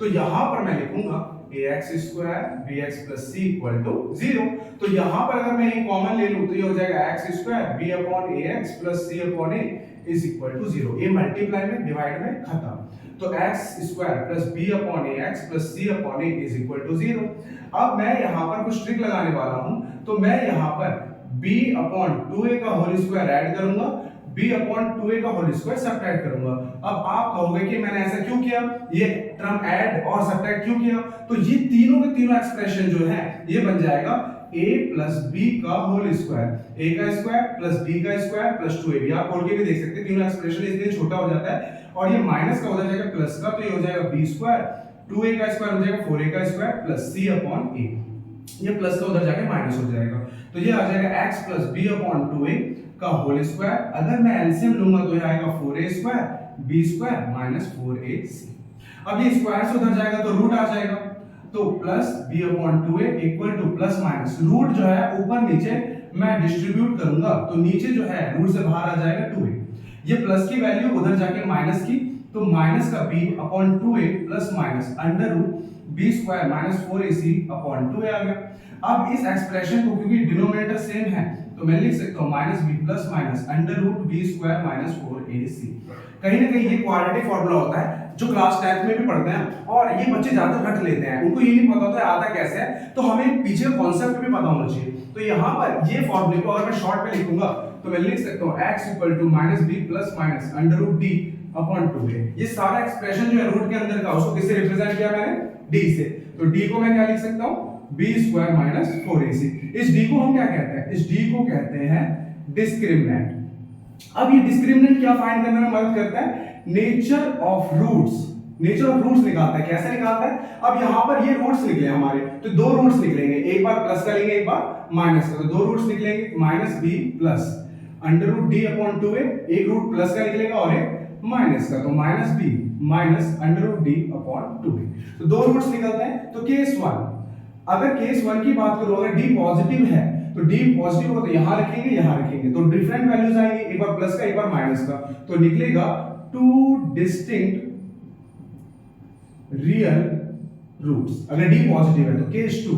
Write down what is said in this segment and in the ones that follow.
तो यहां पर मैं लिखूंगा ax square bx plus c equal to 0। तो यहां पर अगर मैं ये कॉमन ले लूं तो ये हो जाएगा x square b upon ax plus c upon a is equal to 0। ये मल्टीप्लाई में डिवाइड में खत्म। तो x square plus b upon ax plus c upon a is equal to 0। अब मैं यहां पर कुछ ट्रिक लगाने वाला हूं। तो मैं यहां पर b अपॉन 2a का होल स्क्वायर ऐड करूंगा, b अपॉन 2a का होल स्क्वायर सब्ट्रैक्ट करूंगा। अब आप कहोगे कि मैंने ऐसा क्यों किया, ये टर्म ऐड और सब्ट्रैक्ट क्यों किया? तो ये तीनों के तीनों एक्सप्रेशन जो है ये बन जाएगा a प्लस b का होल स्क्वायर, a का स्क्वायर प्लस b का स्क्वायर प्लस 2ab। आप खोल के भी देख सकते हैं, तीनों एक्सप्रेशन इसलिए छोटा हो जाता है और ये माइनस का हो जाएगा प्लस का, तो ये हो जाएगा b स्क्वायर, 2a का स्क्वायर हो जाएगा 4a का square plus c upon a। ये प्लस का उधर जाके माइनस हो जाएगा, तो ये आ जाएगा x plus b upon 2a का होल स्क्वायर। अगर मैं एलसीएम लूंगा तो ये आएगा 4a square b square minus 4ac। अब ये स्क्वायर से उधर जाएगा तो रूट आ जाएगा, तो plus b upon 2a equal to plus minus root जो है ऊपर नीचे मैं डिस्ट्रीब्यूट करूंगा तो नीचे जो है रूट से बाहर आ जाएगा 2a। ये प्लस की वैल्यू उधर जाके माइनस की, तो माइनस का b upon 2a plus minus under root b square minus 4ac upon 2a आ गया। अब इस एक्सप्रेशन को क्योंकि डिनोमिनेटर सेम है तो मैं लिख सकता हूं minus b plus minus under root b square minus 4ac। कहीं ना कहीं ये क्वाड्रेटिक फार्मूला होता है जो क्लास 10th में भी पढ़ते हैं और ये बच्चे ज्यादा रट लेते हैं, उनको ये नहीं पता होता है आता कैसे है, तो हमें पीछे कॉन्सेप्ट भी पता होना चाहिए। तो यहाँ पर ये फॉर्मूले को अगर मैं शॉर्ट में लिखूंगा तो मैं लिख सकता हूँ x equal to minus b plus minus under root d upon 2a। ये सारा एक्सप्रेशन जो है रूट के अंदर का उसको किससे रिप्रेजेंट किया मैंने, d से। तो d को मैं क्या लिख सकता हूँ, b स्क्वायर माइनस 4ac। इस d को हम क्या कहते हैं, इस d को कहते हैं डिस्क्रिमिनेंट। अब ये डिस्क्रिमिनेंट क्या फाइंड करने में मदद करता है, nature of roots. Nature of roots निकालता है। कैसे निकालता है, अब यहां पर ये रूट्स निकले हमारे, तो दो रूट्स निकलेंगे, एक बार प्लस का लेंगे एक बार माइनस का, तो दो रूट्स निकलेंगे minus b plus under root d upon 2a, एक रूट प्लस का निकलेगा और एक माइनस का, तो minus b minus under root d upon 2a। तो दो रूट्स निकलते हैं। तो केस 1, अगर केस 1 की बात करो, अगर d पॉजिटिव है तो d पॉजिटिव हो तो यहां रखेंगे, तो डिफरेंट वैल्यूज आएंगे, एक बार प्लस का एक बार माइनस का, तो निकलेगा टू डिस्टिंक्ट रियल रूट्स अगर d पॉजिटिव है। तो केस 2,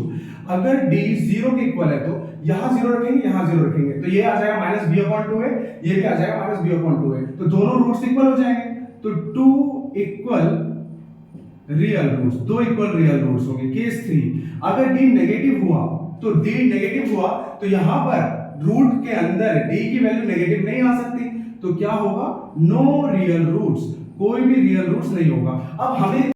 अगर d 0 के इक्वल है तो यहां 0 रखेंगे यहां 0 रखेंगे, तो ये आ जाएगा माइनस b अपॉन 2a, ये भी आ जाएगा माइनस b अपॉन 2a, तो दोनों रूट्स इक्वल हो जाएंगे। तो टू इक्वल रियल रूट्स, दो इक्वल रियल रूट्स होंगे। केस 3, अगर d नेगेटिव हुआ तो d नेगेटिव हुआ तो यहां पर रूट के अंदर d की वैल्यू नेगेटिव नहीं आ सकती, तो क्या होगा, नो रियल रूट्स, कोई भी रियल रूट्स नहीं होगा। अब हमें